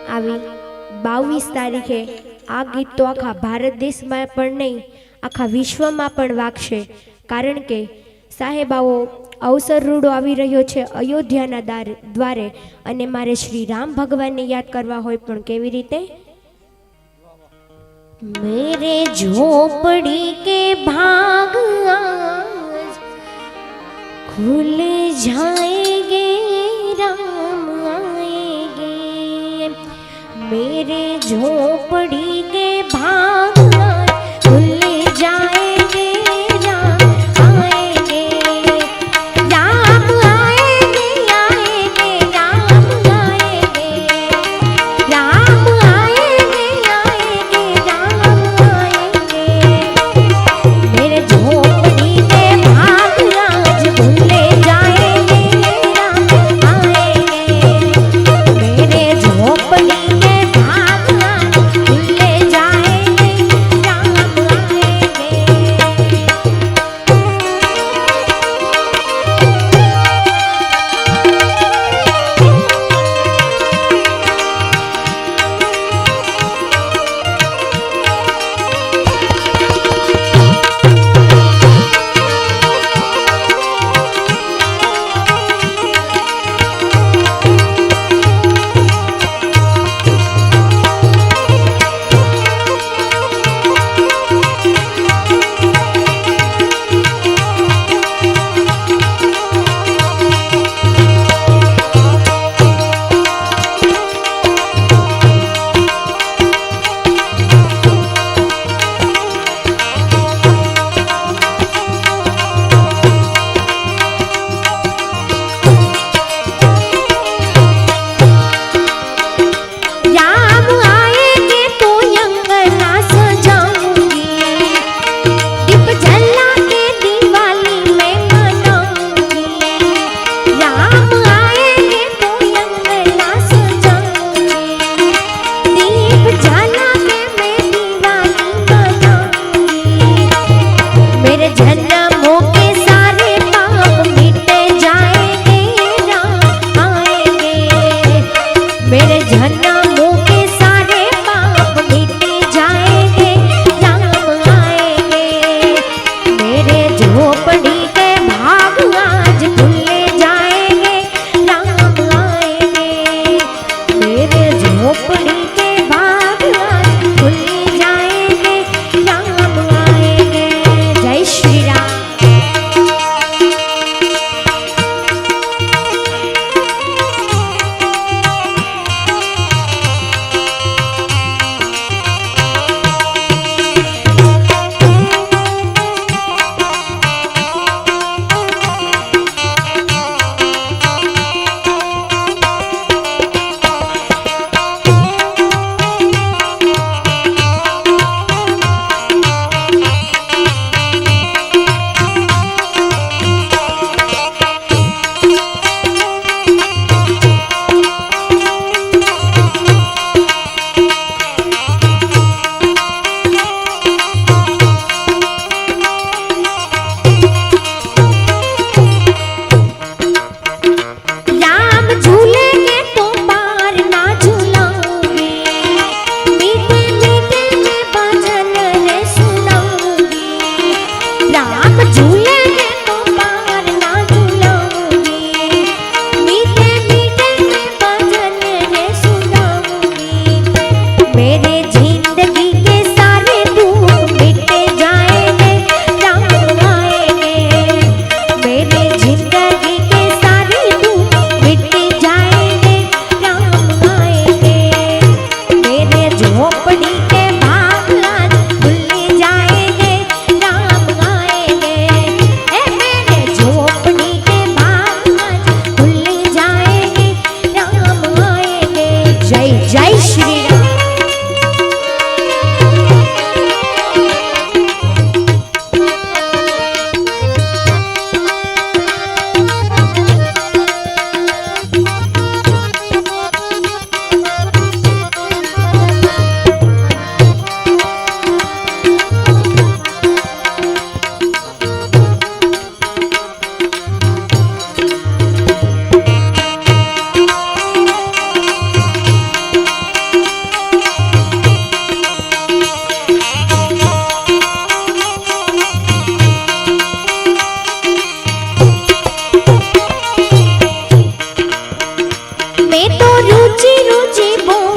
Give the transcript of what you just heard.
આવી 22 તારીખે આ ગીત તો આખા ભારત દેશમાં પણ નહીં, આખા વિશ્વમાં પણ વાગશે, કારણ કે સાહેબ આવો અવસર રૂડો આવી રહ્યો છે અયોધ્યાના દ્વારે, અને મારે શ્રી રામ ભગવાનને યાદ કરવા હોય પણ કેવી રીતે? मेरे झोपड़ी के भाग आज खुल जाएंगे, राम आएंगे। मेरे झोपड़ी के भाग आज खुल जाएंगे, राम आएंगे। राम आएंगे, आएंगे, राम आएंगे। राम आएंगे, आएंगे, राम आएंगे। मेरे झोपड़ी के भाग आज खुल जाएंगे, राम आएंगे। मेरे झोपड़ी के भाग आज खुल जाएंगे, राम आएंगे। जय श्री राम। राम झूलेंगे तो पार ना झूलाऊंगी, मीठे मीठे में भजन रे सुनाऊंगी। राम झूलेंगे तो पार ना झूलाऊंगी, मीठे मीठे में भजन रे सुनाऊंगी। मेरे जिंदगी के सारे दुख मिटे जाएंगे, राम आएंगे। मेरे जिंदगी के सारे दुख मिट जाएंगे, राम आएंगे। मेरे झोपड़ी के भाग आज खुल जाएंगे, राम आएंगे। मेरे झोपड़ी के भाग आज खुल जाएंगे, राम आएंगे। जय जय श्री राम। रुचि बोल